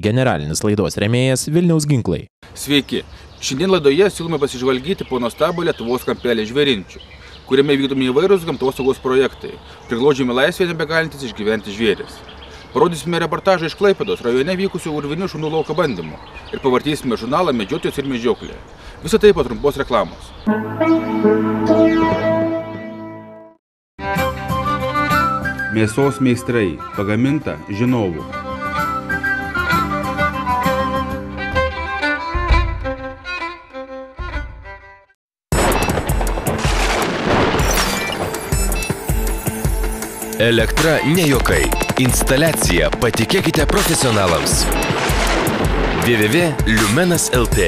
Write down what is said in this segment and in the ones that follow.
Generalinis laidos rėmėjas Vilniaus ginklai. Sveiki! Šiandien laidoje siūlome pasižvalgyti po nuostabų Lietuvos kampelį Žvėrinčių, kuriame vykdomi įvairūs gamtosaugos projektai, priglaudžiami laisvėje nebegalintys išgyventi žvėris. Parodysime reportažą iš Klaipėdos rajone vykusių urvinių šunų lauko bandymų ir pavartysime žurnalą Medžiotojas ir medžioklė. Visą tai po trumpos reklamos. Mėsos meistrai, pagaminta žinovų. Elektra ne juokai. Instaliacija patikėkite profesionalams. www.lumenas.lt.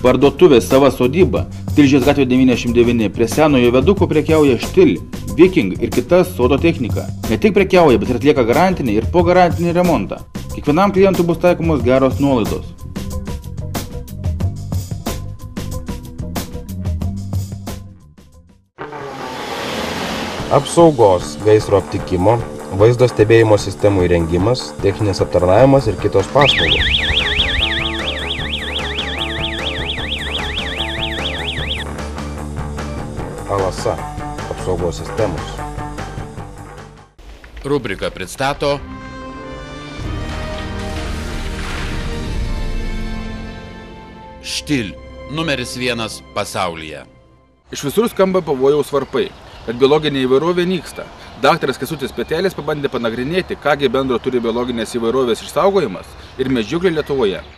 Parduotuvė Sava sodyba, Tilžės gatvė 99, prie senojo viaduko prekiauja Štil, Viking ir kitas sodo technika. Ne tik prekiauja, bet ir atlieka garantinį ir po garantinį remontą. Kiekvienam klientui bus taikomos geros nuolaidos. Apsaugos, gaisro aptikimo, vaizdo stebėjimo sistemų įrengimas, techninis aptarnavimas ir kitos paslaugos. Alasa – apsaugos sistemos. Rubrika pristato Štil, numeris 1 pasaulyje. Iš visur skamba pavojaus varpai, kad biologinė įvairovė nyksta. Daktaras Kęstutis Petelis pabandė panagrinėti, kągi bendro turi biologinės įvairovės išsaugojimas ir medžioklė Lietuvoje. –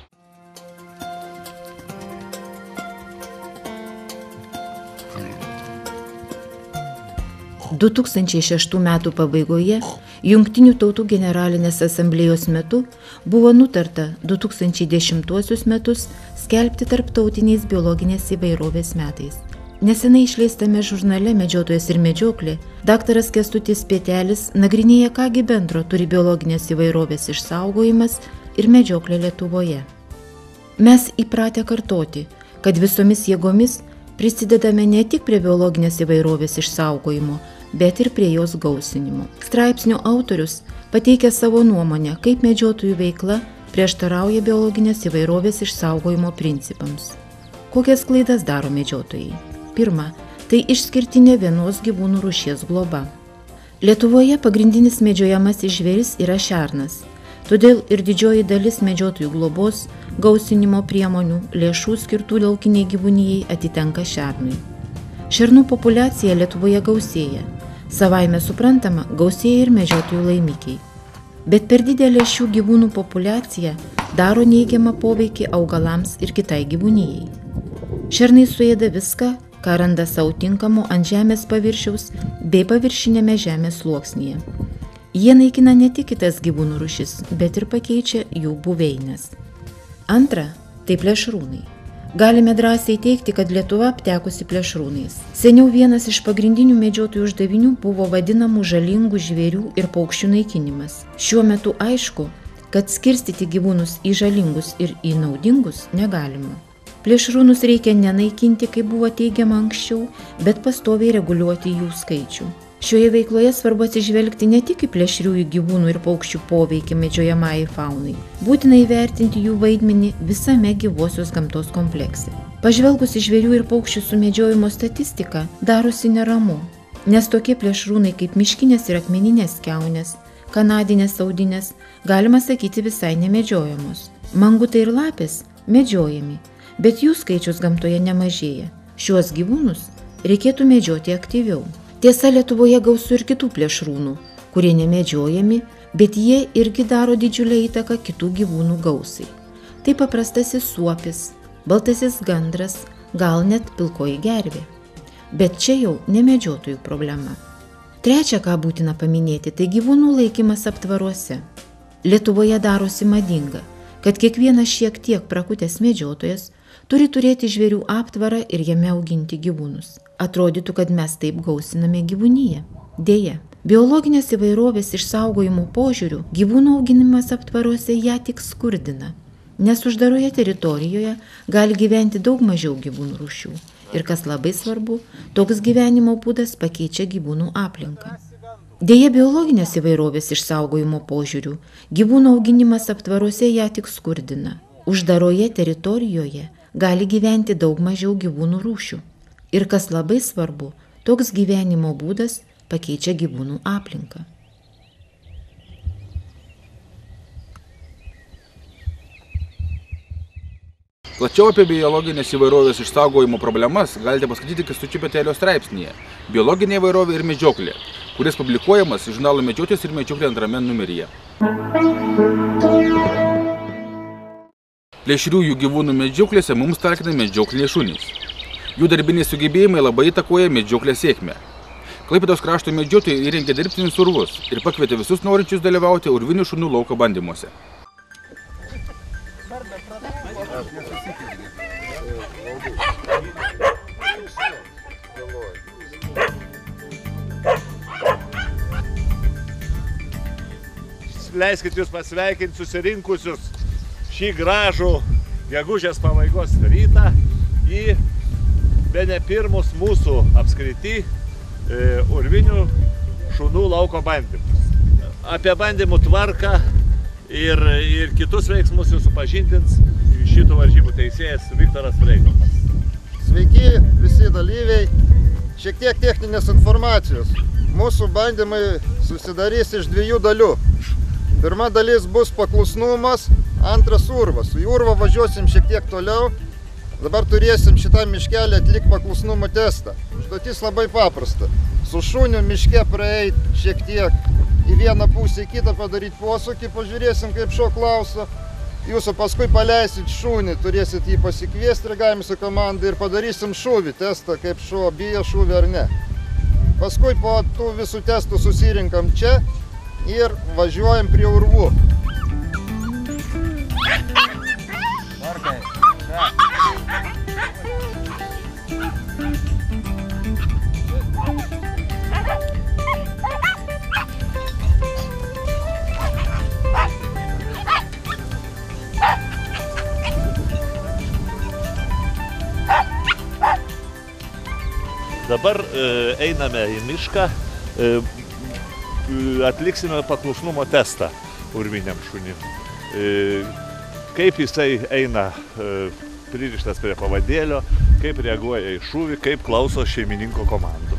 2006 metų pabaigoje Jungtinių tautų generalinės asamblėjos metu buvo nutarta 2010 metus skelbti tarptautiniais biologinės įvairovės metais. Nesenai išleistame žurnale Medžiotojas ir medžioklė daktaras Kęstutis Petelis nagrinėja, kągi bendro turi biologinės įvairovės išsaugojimas ir medžioklė Lietuvoje. Mes įpratę kartoti, kad visomis jėgomis prisidedame ne tik prie biologinės įvairovės išsaugojimo, bet ir prie jos gausinimo. Straipsnio autorius pateikia savo nuomonę, kaip medžiotojų veikla prieštarauja biologinės įvairovės išsaugojimo principams. Kokias klaidas daro medžiotojai? Pirma, tai išskirtinė vienos gyvūnų rūšies globa. Lietuvoje pagrindinis medžiojamasis žvėris yra šernas, todėl ir didžioji dalis medžiotojų globos, gausinimo priemonių, lėšų skirtų laukiniai gyvūnijai atitenka šernui. Šernų populiacija Lietuvoje gausėja. Savaime suprantama, gausėja ir medžiotojų laimikiai. Bet per didelė šių gyvūnų populiacija daro neigiamą poveikį augalams ir kitai gyvūnijai. Šernai suėda viską, ką randa sau tinkamo ant žemės paviršiaus bei paviršinėme žemės sluoksnyje. Jie naikina ne tik kitas gyvūnų rūšis, bet ir pakeičia jų buveines. Antra, tai plėšrūnai. Galime drąsiai teigti, kad Lietuva aptekusi plėšrūnais. Seniau vienas iš pagrindinių medžiotojų uždavinių buvo vadinamų žalingų žvėrių ir paukščių naikinimas. Šiuo metu aišku, kad skirstyti gyvūnus į žalingus ir į naudingus negalima. Plėšrūnus reikia nenaikinti, kaip buvo teigiama anksčiau, bet pastoviai reguliuoti jų skaičių. Šioje veikloje svarbu atsižvelgti ne tik į plėšriųjų gyvūnų ir paukščių poveikį medžiojamai faunai. Būtina įvertinti jų vaidmenį visame gyvosios gamtos komplekse. Pažvelgus į žvėrių ir paukščių sumedžiojimo statistiką, darosi neramu, nes tokie plėšrūnai kaip miškinės ir akmeninės kiaunės, kanadinės audinės, galima sakyti visai nemedžiojamos. Mangutai ir lapės medžiojami, bet jų skaičius gamtoje nemažėja. Šiuos gyvūnus reikėtų medžioti aktyviau. Tiesa, Lietuvoje gausu ir kitų plėšrūnų, kurie nemedžiojami, bet jie irgi daro didžiulę įtaką kitų gyvūnų gausai. Tai paprastasis suopis, baltasis gandras, gal net pilkoji gervė. Bet čia jau ne medžiotojų problema. Trečia, ką būtina paminėti, tai gyvūnų laikymas aptvaruose. Lietuvoje darosi madinga, kad kiekvienas šiek tiek prakutęs medžiotojas turi turėti žvėrių aptvarą ir jame auginti gyvūnus. Atrodytų, kad mes taip gausiname gyvūniją. Deja, biologinės įvairovės išsaugojimo požiūriu gyvūnų auginimas aptvaruose ją tik skurdina, nes uždaroje teritorijoje gali gyventi daug mažiau gyvūnų rūšių. Ir kas labai svarbu, toks gyvenimo būdas pakeičia gyvūnų aplinką. Deja, biologinės įvairovės išsaugojimo požiūriu gyvūnų auginimas aptvaruose ją tik skurdina. Uždaroje teritorijoje gali gyventi daug mažiau gyvūnų rūšių. Ir kas labai svarbu, toks gyvenimo būdas pakeičia gyvūnų aplinką. Plačiau apie biologinės įvairovės išsaugojimo problemas galite paskaityti Kęstučio Petelio straipsnyje "Biologinė įvairovė ir medžioklė", kuris publikuojamas žurnalo Medžiotojas ir medžioklė 2 numeryje. Plėšriųjų gyvūnų medžioklėse mums talkina medžiokliniai šunys. Jų darbiniai sugebėjimai labai įtakoja medžioklės sėkmę. Klaipėdos krašto medžiotojai įrengė dirbtinius urvus ir pakvietė visus norinčius dalyvauti urvinių šunų lauko bandymuose. Leiskit jūs pasveikinti susirinkusius šį gražų gegužės pabaigos rytą į bene pirmus mūsų apskrity urvinių šunų lauko bandymus. Apie bandymų tvarką ir kitus veiksmus jūs supažindins šitų varžybų teisėjas Viktoras Freigomas. Sveiki visi dalyviai. Šiek tiek techninės informacijos. Mūsų bandymai susidarys iš 2 dalių. Pirma dalis bus paklusnumas, antras urvas. Su urvo važiuosim šiek tiek toliau. Dabar turėsim šitą miškelį atlikti paklusnumo testą. Užduotis labai paprasta. Su šuniu miške praeit šiek tiek į vieną pusę, į kitą padaryti posūkį, pažiūrėsim, kaip šuo klauso. Jūsų paskui paleisit šunį, turėsit jį pasikviesti reagavimui su komanda ir padarysim šūvį testą, kaip šuo bijo šūvį ar ne. Paskui po tų visų testų susirinkam čia ir važiuojam prie urvų. Dabar einame į mišką, atliksime paklusnumo testą urviniam šunim. Kaip jisai eina pririštas prie pavadėlio, kaip reaguoja į šūvį, kaip klauso šeimininko komandų.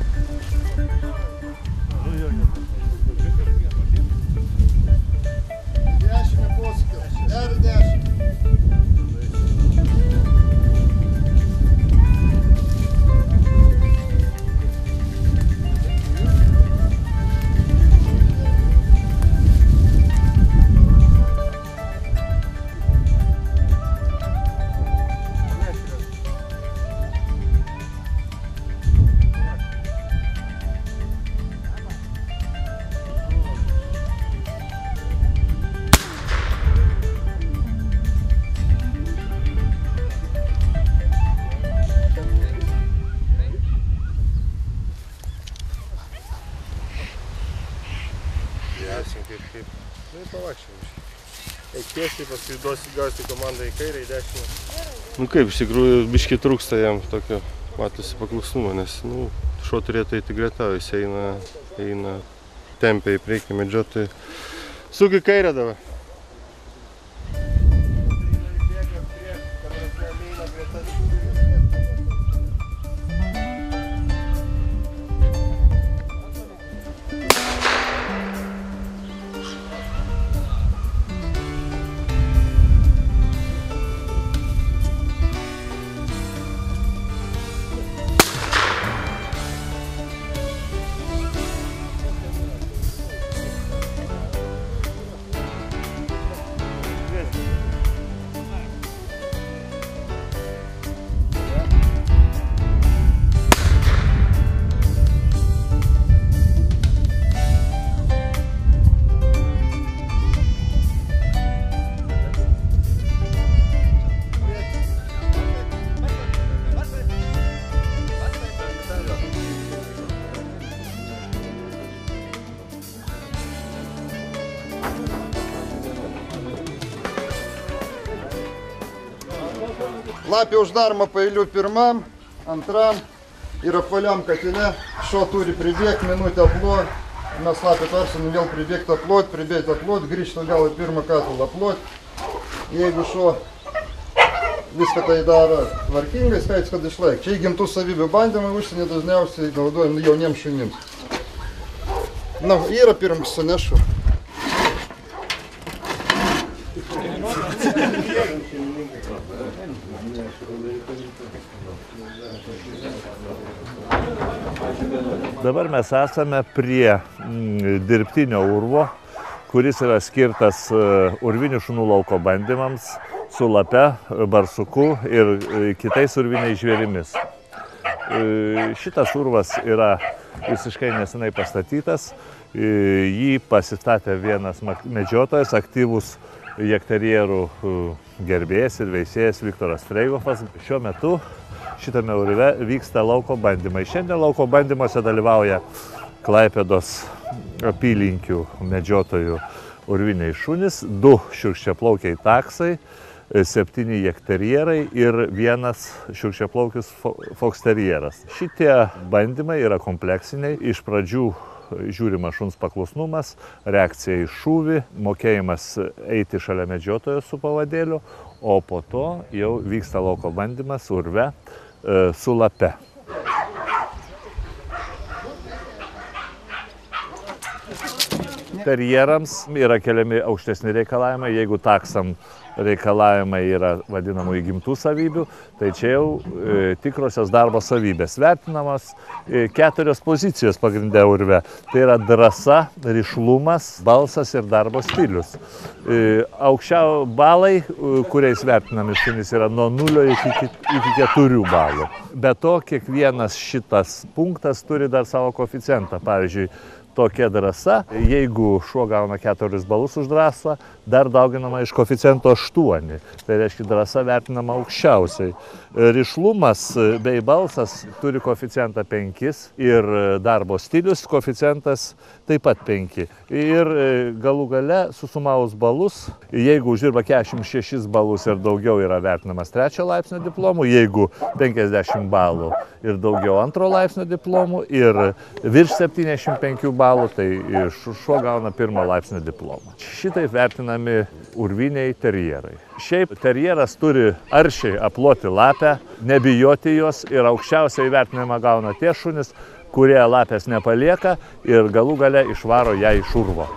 Tiesiai, paskui gausi komandą į kairę, į dešinę. Nu kaip, iš tikrųjų, biškį trūksta jam tokio, matosi paklusnumo, nes šuo turėtų eiti greta, jis eina tempia į priekį medžiotojai. Suk į kairę dabar. Lapė uždaroma paeiliui pirmam, antram ir apvaliam katile. Šuo turi pribėgti, minutę aplot. Mes lapę tarsim, vėl pribėgti aplot, grįžti vėl į pirmą katilą aplot. Jeigu šuo viską tai daro tvarkingai, skaits, kad išlaik. Čia įgimtų savybių bandymai užsienį dažniausiai naudojami jauniems šunims. Na, yra pirmas sunešu. Dabar mes esame prie dirbtinio urvo, kuris yra skirtas urvinių šunų lauko bandymams su lape, barsuku ir kitais urviniais žvėrimis. Šitas urvas yra visiškai nesenai pastatytas. Jį pasistatė vienas medžiotojas, aktyvus jekterjerų gerbėjas ir veisėjas Viktoras Freigofas. Šiuo metu šitame urve vyksta lauko bandymai. Šiandien lauko bandymuose dalyvauja Klaipėdos apylinkių medžiotojų urviniai šunys, 2 šiurkščiaplaukiai taksai, 7 jekterjerai ir 1 šiurkščiaplaukis foksterjeras. Šitie bandymai yra kompleksiniai. Iš pradžių žiūrima šuns paklusnumas, reakcija į šūvį, mokėjimas eiti šalia medžiotojo su pavadėliu, o po to jau vyksta lauko bandymas urve su lape. Terjerams yra keliami aukštesni reikalavimai. Jeigu taksam reikalavimai yra vadinamų įgimtų savybių, tai čia jau tikrosios darbo savybės. Vertinamos 4 pozicijos pagrinde urve. Tai yra drąsa, rišlumas, balsas ir darbo stilius. Aukščiau balai, kuriais vertinami šunys, yra nuo 0 iki 4 balų. Be to, kiekvienas šitas punktas turi dar savo koeficientą. Pavyzdžiui, tokia drąsa, jeigu šuo gauna 4 balus už drąsą, dar dauginama iš koeficiento 8. Tai reiškia, drąsa vertinama aukščiausiai. Rišlumas bei balsas turi koeficientą 5 ir darbo stilius koeficientas taip pat 5. Ir galų gale susumavus balus, jeigu uždirba 46 balus ir daugiau, yra vertinamas 3 laipsnio diplomu, jeigu 50 balų ir daugiau 2 laipsnio diplomų ir virš 75 balų, tai šuo gauna 1 laipsnio diplomą. Šitaip vertinami urviniai terjerai. Šiaip terjeras turi aršiai aploti lapę, nebijoti jos ir aukščiausiai įvertinimą gauna tie šunys, kurie lapės nepalieka ir galų gale išvaro ją iš urvo.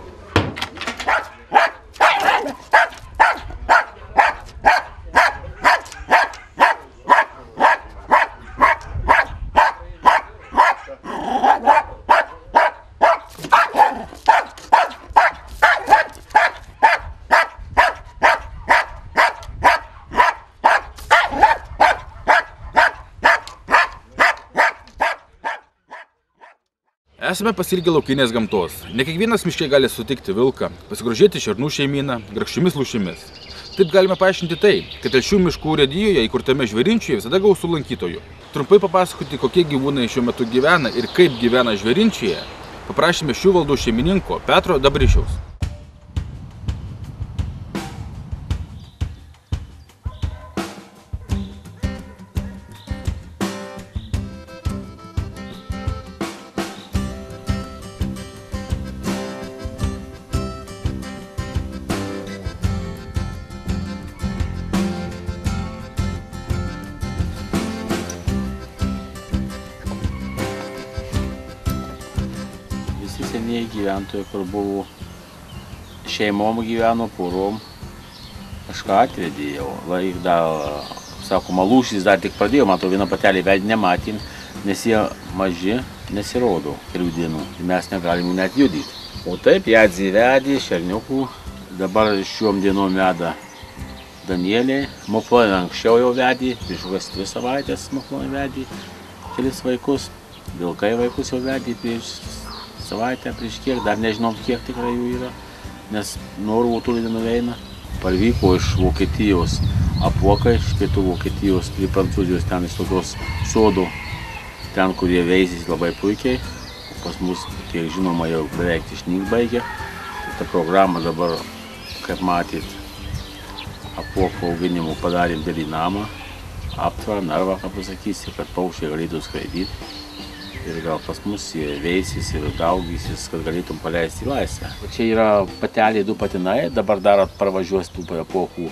Esame pasilgę laukinės gamtos. Ne kiekvienas miške gali sutikti vilką, pasigrožėti šernų šeimyną, grakščiomis lūšimis. Taip galime paaiškinti tai, kad Telšių miškų urėdijoje įkurtame Žvėrinčiuje visada gausu lankytojų. Trumpai papasakoti, kokie gyvūnai šiuo metu gyvena ir kaip gyvena Žvėrinčiuje, paprašėme šių valdų šeimininko Petro Dabrišiaus. Senieji gyventojai, kur buvo šeimom gyveno, porom, kažką atvedė jau. Laik dar, sakoma, lūšys dar tik pradėjo, matau, vieną patelį vedį nematėm, nes jie maži nesirodo kelių dienų. Mes negalim net judyti. O taip, Jadzė vedė, šerniukų, dabar šiom dienom veda Danielė. Mokloje anksčiau jau vedė, prieš kokias 2 savaitės Mokloje vedė kelis vaikus. Vilkai vaikus jau vedė prieš savaitę, prieš kiek, dar nežinom kiek tikrai jų yra, nes nuo urvų toli nenueina. Parvyko iš Vokietijos apuokai, iš pietų Vokietijos prie Prancūzijos, ten iš tokios sodų, ten, kur jie veisėsi labai puikiai. Pas mus, kiek žinoma, jau beveik išnykt baigė. Ta programa dabar, kaip matyt, apuokų auginimų padarėm dėlį namą, aptvarą, narvą, ką pasakysi, kad paukščiai galėtų skraidyti. Ir gal pas mus jie veisis ir daugysis, kad galėtum paleisti į laisvę. Čia yra pateliai, 2 patinai, dabar dar parvažiuos tų epochų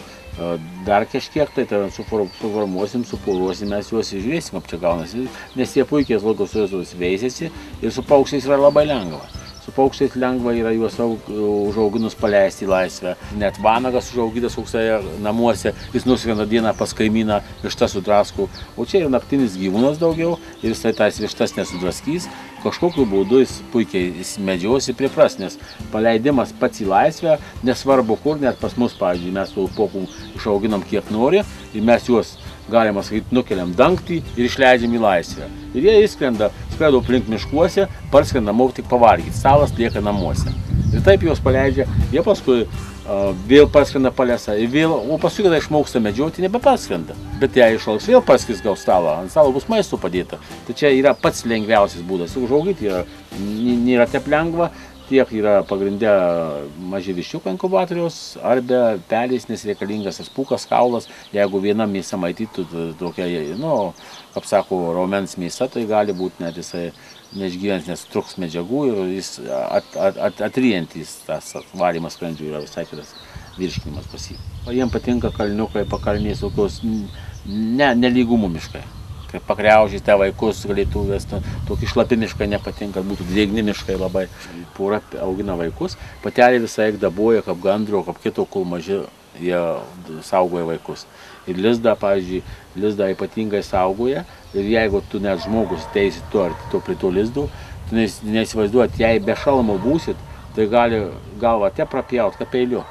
dar kažkiek, tai suformuosim, suporuosim, mes juos ir žiūrėsim, kaip čia gaunasi, nes jie puikiai laikosi veisėsi ir su paukščiais yra labai lengva. Su paukščiais lengva yra juos užauginus paleisti į laisvę. Net vanagas užaugytas koksai namuose, jis nuskrenda dieną pas kaimyną, vištas sudraskų. O čia yra naktinis gyvūnas daugiau ir jisai tas vištas nesudraskys. Kažkokiu būdu jis puikiai medžiosi pripras, nes paleidimas pats į laisvę, nesvarbu kur, net pas mus, pavyzdžiui, mes tų popų išauginam kiek nori ir mes juos, galima sakyti, nukeliam dangtį ir išleidžiam į laisvę. Ir jie įskrenda, skraido aplink miškuose, parskrenda namo tik pavalgyti, salas lieka namuose. Ir taip juos paleidžia, jie paskui vėl parskrenda palesa, o paskui, kada išmoksta medžioti, nebeparskrenda. Bet jei išaugs, vėl parskris gaus stalą, ant stalo bus maisto padėta. Tai čia yra pats lengviausias būdas. Užaugyti nėra taip lengva, tiek yra pagrindę maži viščiukai inkubatoriaus, arba pelės, nes reikalingas tas pūkas, kaulas. Jeigu viena mėsa maitytų tokia, kaip sako, raumens mėsa, tai gali būti net jisai neišgyvens, nes truks medžiagų ir jis atryjantis tas valymas skrandžių yra visai kitas virškinimas pas jį. Jiem patinka kalniukai, pakalniai, tokios nelygumų miškai. Kai pakriaužys te vaikus galėtų vesti, tokį šlapi miškai nepatinka, būtų drėgni miškai labai. Pora augina vaikus, patelė visai daboja, kaip gandro, kaip kito, kol maži jie saugoja vaikus. Ir lizdą, pavyzdžiui, lizdą ypatingai saugoja ir jeigu tu net žmogus teisi prie to lizdų, tu neįsivaizduot, jei be šalmo būsit, tai gali galvą te prapjaut, kaip peiliu.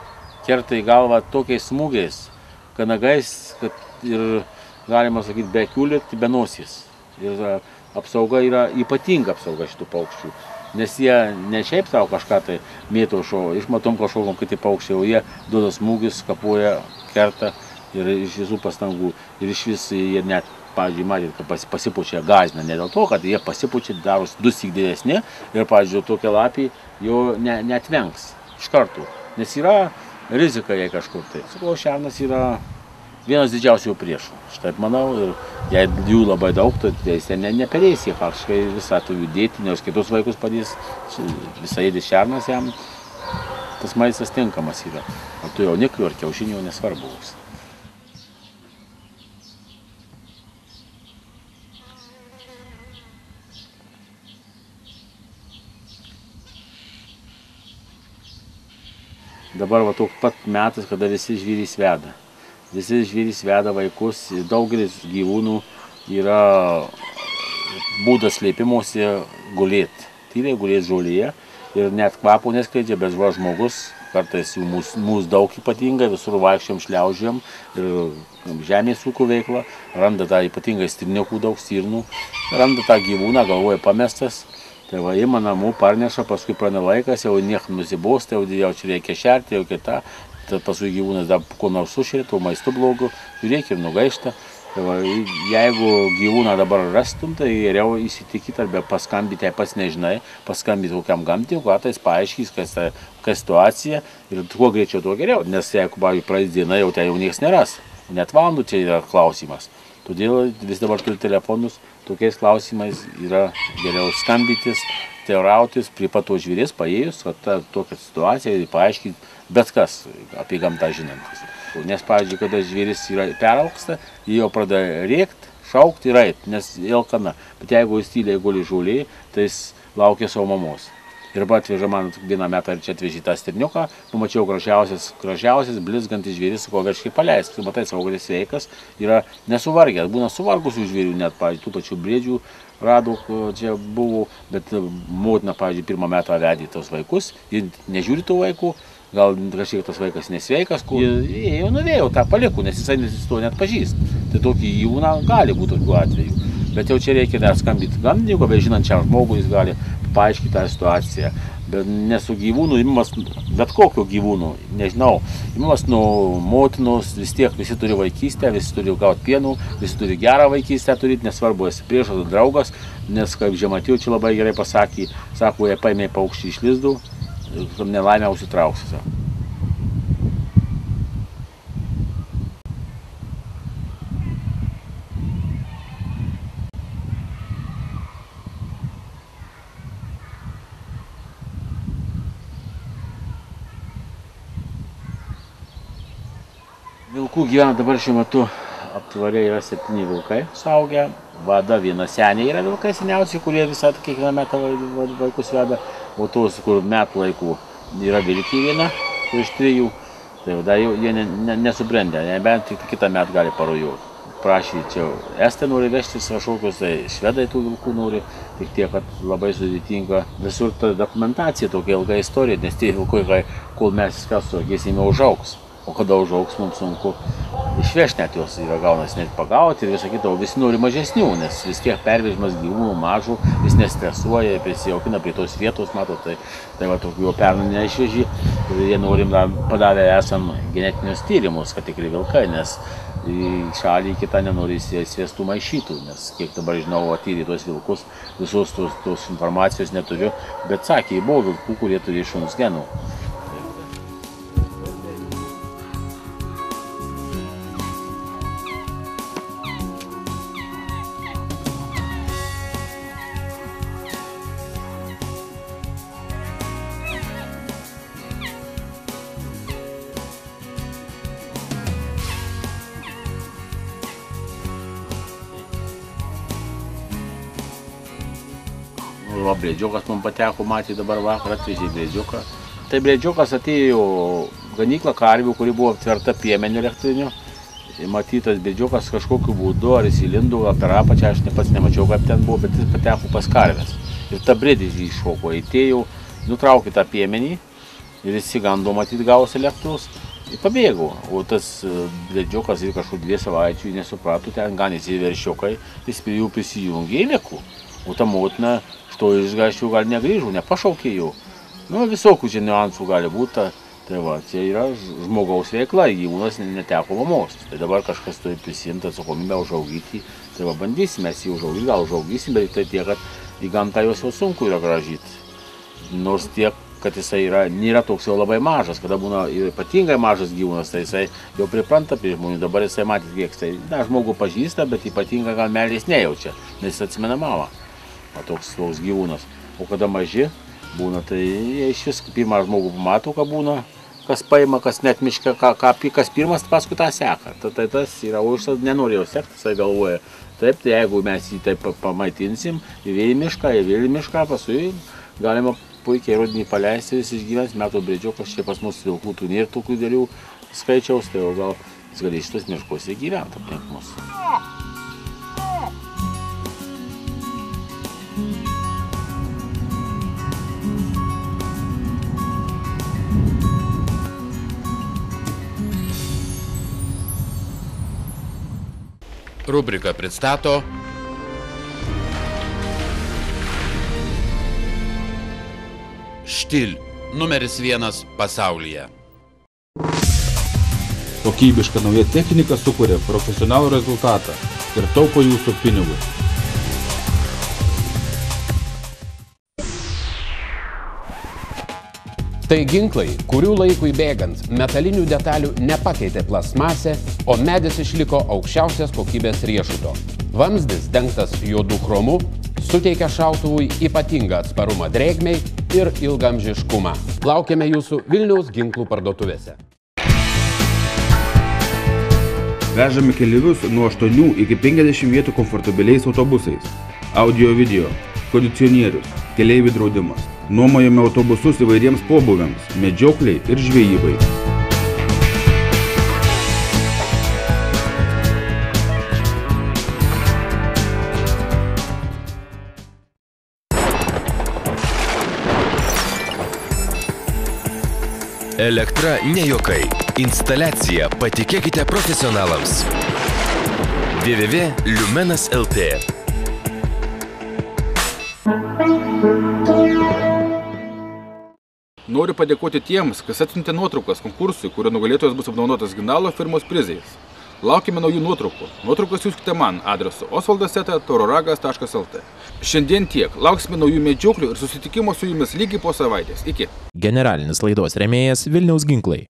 Kerta į galvą tokiais smūgiais, kanagais, kad ir galima sakyti, be akių likti, be nosies. Ir apsauga yra ypatinga apsauga šitų paukščių. Nes jie ne šiaip savo kažką tai mėto išmatom kažkokom kiti paukščiai, o jie duoda smūgis, kapuoja, kerta ir iš visų pastangų. Ir iš vis jie net, pavyzdžiui, matėt, kad pasipučia gąsdina. Ne dėl to, kad jie pasipučia, daros 2 syk didesni ir, pavyzdžiui, tokie lapiai jo neatvengs iš karto. Nes yra rizika jai kažkur tai. Sakau, šernas yra vienas didžiausių priešų. Štai manau, ir jei jų labai daug, tai jis neperės, jie faktiškai visą tu judėti, nes kitus vaikus padės, visai ėdės šernas jam, tas maistas tinkamas yra. Ar tu jauniklių, ar kiaušinių, nesvarbu. Dabar va toks pat metas, kada visi žvėrys veda. Visi žvėrys veda vaikus, daugelis gyvūnų yra būdas slėpimosi gulėti. Tyliai gulėti žolėje ir net kvapo neskleidžia, bet žmogus, kartais jų mūsų daug ypatingai, visur vaikščiam, šliaužiam ir žemės ūkio veiklą, randa tą ypatingai stirniukų daug stirnų, randa tą gyvūną, galvoja pamestas. Tai va, ima namų, parneša, paskui praeina laikas, jau niekam nusibosta, jau čia reikia šerti, jau kita. Paskui gyvūnas dar ko nors sušėrė, tuo maistu blogu, žiūrėk ir nugaišta. Tai va, jeigu gyvūną dabar rastum, tai geriau įsitikyti arba paskambyti, jei pats nežinai, paskambyti kokiam gamtininkui, tai jis paaiškys, kas situacija ir kuo greičiau, tuo geriau. Nes jeigu, pavyzdžiui, praeis diena, jau tai jau niekas neras. Net valandų čia yra klausimas. Todėl vis dabar turi telefonus, tokiais klausimais yra geriau skambytis, teirautis, prie pat to žvėries paėjus, kad tokią situaciją ir paaiškinti bet kas apie gamtą žinantis. Nes, pavyzdžiui, kada žvėris yra perauksta, jie jau pradeda rėkti, šaukti ir eiti, nes ilkana. Bet jeigu jis tyliai guli žolėje, tai jis laukia savo mamos. Ir atveža man vieną metą ir čia atvežė tą stirniuką, pamačiau gražiausias, blizgantis žvėris, ko verškai paleisk. Tu matai, savo galis sveikas, yra nesuvargęs, būna suvargusių žvėrių, net, pavyzdžiui, tų pačių briedžių rado, čia buvo, bet motina, pavyzdžiui, pirmą metą vedė tos vaikus, ji nežiūri tų vaikų, gal kažkiek tas vaikas nesveikas, jie jau nuvėjo tą palikų, nes jisai to net pažįst. Tai tokį gyvūną gali būti tokių atvejų. Bet jau čia reikia dar skambyti gamtininkui, bet žinančiam žmogui jis gali paaiškinti tą situaciją. Bet nesu gyvūnų, imamas bet kokio gyvūnų, nežinau, imamas nuo motinos, vis tiek visi turi vaikystę, visi turi gauti pienų, visi turi gerą vaikystę turėti, nesvarbu, esi priešas, draugas, nes kaip Žemaitijoj čia labai gerai pasakė, sako, jei paėmė paukštį iš lizdų, nelaimę užsitrauksi. vilkų gyvena dabar šiuo metu aptvare yra 7 vilkai suaugę. Vada viena senė yra vilkai seniausiai, kurie visą kiekvieną metą vaikus veda. O tos, kur metų laikų yra vilkiai viena, kur iš 3. Tai dar jie nesubrendę, nebent tik kitą metą gali parujoti. Prašyčiau, estai nori vežtis kažkokius, tai švedai tų vilkų nori, tik tiek, kad labai sudėtinga visur ta dokumentacija, tokia ilga istorija, nes tie vilkai, kol mes gesime, užaugs. O kada užaugs, mums sunku išvežti net juos, yra gaunas net pagauti ir visą kitą, o visi nori mažesnių, nes vis tiek pervežimas gyvūnų mažų, vis nestresuoja, prisijaukina prie tos vietos, matot, tai va tokių jo pernai neišvežį, ir jie norim padavę esam genetinius tyrimus, kad tikrai vilkai, nes į šalį kitą nenori įsivestų maišytų, nes kiek dabar žinau, atyrė tuos vilkus, visos tos informacijos neturiu, bet sakė, buvo vilkų, kurie turi šuns genų. Briedžiukas mums pateko, matė dabar vakar atvežė briedžiuką. Tai briedžiukas atėjo ganyklą karvių, kuri buvo aptverta piemeniu elektriniu. Matytas briedžiukas kažkokiu būdu, ar jis įlindo, ar per apačią, aš pats nemačiau, kaip ten buvo, bet jis pateko pas karves. Ir ta briedis jį iššoko, atėjo, nutraukė tą piemenį ir įsigando matyti gavus elektros ir pabėgo. O tas briedžiukas ir kažkur 2 savaičių nesuprato, ten ganėsi veršiukai, jis prie jų prisijungė į liko. O ta motina to išgąsčių gal negrįžo, nepašaukė jų. Nu, visokių čia niuansų gali būti. Tai va, čia yra žmogaus veikla, gyvūnas neteko mamos. Tai dabar kažkas turi prisimti atsakomybę užaugyti. Tai va, bandysime mes jį užaugyti, gal užaugysim, bet tai tiek, kad į gamtą jos jau sunku yra gražyti. Nors tiek, kad jisai nėra toks jau labai mažas. Kada būna ypatingai mažas gyvūnas, tai jisai jau pripranta prie žmonių. Dabar jisai matyti, kiek jisai, žmogų pažįsta, bet ypatingai gal meilės nejaučia, nes jis atsimena mamą. O toks gyvūnas. O kada maži būna, tai iš vis pirmą žmogų pamato, ką būna, kas paima, kas net miška, kas pirmas, paskui tą seka. Tai tas yra, o jis nenorėjo sekti, jisai galvoja. Taip, tai jeigu mes jį taip pamaitinsim, įvėl į mišką, paskui galima puikiai rudenį paleisti, jis išgyvens metų briedžiukas, čia pas mus vilkų tų nėra tokių dėlių skaičiaus, tai gal jis gali šitus miškus įgyventi aplink mus. Rubrika pristato Štil, numeris 1 pasaulyje. Kokybiška nauja technika sukuria profesionalų rezultatą ir taupo jūsų pinigus. Tai ginklai, kurių laikui bėgant metalinių detalių nepakeitė plastmasė, o medis išliko aukščiausios kokybės riešuto. Vamzdis dengtas juodu chromu suteikia šautuvui ypatingą atsparumą drėgmei ir ilgamžiškumą. Laukiame jūsų Vilniaus ginklų parduotuvėse. Vežame keleivius nuo 8 iki 50 vietų komfortabiliais autobusais. Audio video, kondicionierius, keleivių draudimas. Nuomojame autobusus įvairiems pobūviams, medžiokliai ir žvejybai. Elektra ne juokai. Instaliacija patikėkite profesionalams. www.lumenas.lt. Noriu padėkoti tiems, kas atsiuntė nuotraukas konkursui, kurio nugalėtojas bus apdovanotas Ginalo firmos prizais. Laukime naujų nuotraukų. Nuotraukas siųskite man adresu osvaldas@tauroragas.lt. Šiandien tiek. Lauksime naujų medžioklių ir susitikimo su jumis lygiai po savaitės. Iki. Generalinis laidos rėmėjas Vilniaus ginklai.